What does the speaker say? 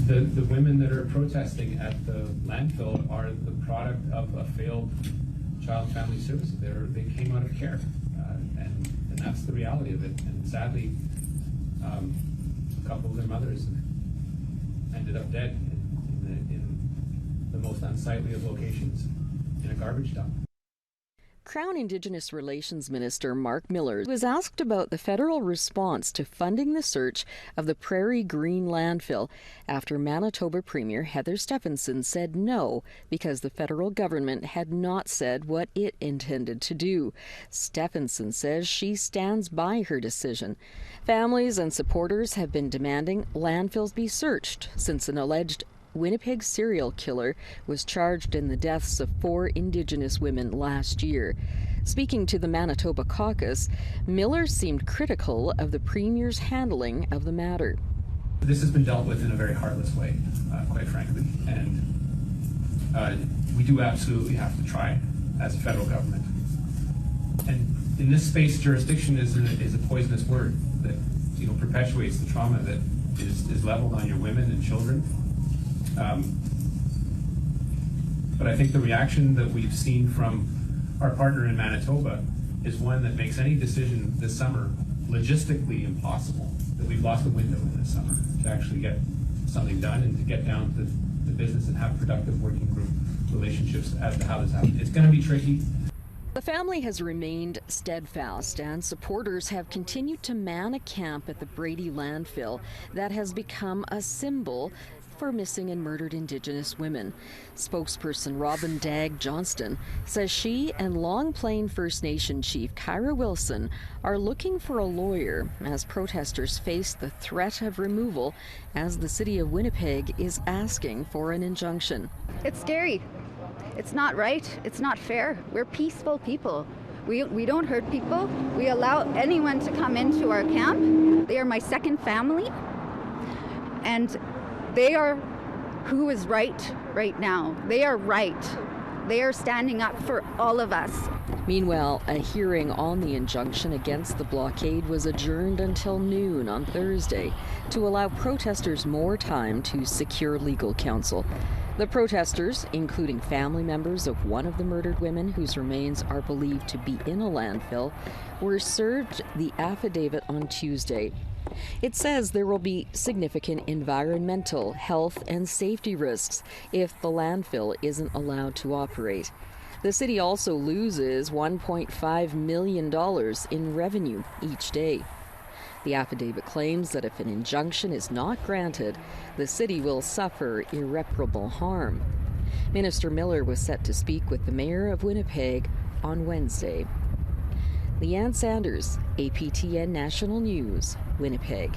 The women that are protesting at the landfill are the product of a failed child and family services. They came out of care, and that's the reality of it. And sadly, a couple of their mothers ended up dead in the most unsightly of locations, in a garbage dump. Crown-Indigenous Relations Minister Marc Miller was asked about the federal response to funding the search of the Prairie Green landfill after Manitoba Premier Heather Stefanson said no because the federal government had not said what it intended to do. Stefanson says she stands by her decision. Families and supporters have been demanding landfills be searched since an alleged Winnipeg serial killer was charged in the deaths of 4 Indigenous women last year. Speaking to the Manitoba caucus, Miller seemed critical of the Premier's handling of the matter. This has been dealt with in a very heartless way, quite frankly, and we do absolutely have to try as a federal government. And in this space, jurisdiction is a poisonous word that perpetuates the trauma that is leveled on your women and children. But I think the reaction that we've seen from our partner in Manitoba is one that makes any decision this summer logistically impossible, that we've lost a window in this summer to actually get something done and to get down to the business and have productive working group relationships as to how this happens. It's going to be tricky. The family has remained steadfast, and supporters have continued to man a camp at the Brady landfill that has become a symbol for missing and murdered Indigenous women. Spokesperson Robin Dagg Johnston says she and Long Plain First Nation Chief Kyra Wilson are looking for a lawyer as protesters face the threat of removal as the City of Winnipeg is asking for an injunction. It's scary. It's not right. It's not fair. We're peaceful people. We don't hurt people. We allow anyone to come into our camp. They are my second family, and they are who is right now. They are right. They are standing up for all of us. Meanwhile, a hearing on the injunction against the blockade was adjourned until noon on Thursday to allow protesters more time to secure legal counsel. The protesters, including family members of one of the murdered women whose remains are believed to be in a landfill, were served the affidavit on Tuesday. It says there will be significant environmental, health, and safety risks if the landfill isn't allowed to operate. The city also loses $1.5 million in revenue each day. The affidavit claims that if an injunction is not granted, the city will suffer irreparable harm. Minister Miller was set to speak with the Mayor of Winnipeg on Wednesday. Leanne Sanders, APTN National News, Winnipeg.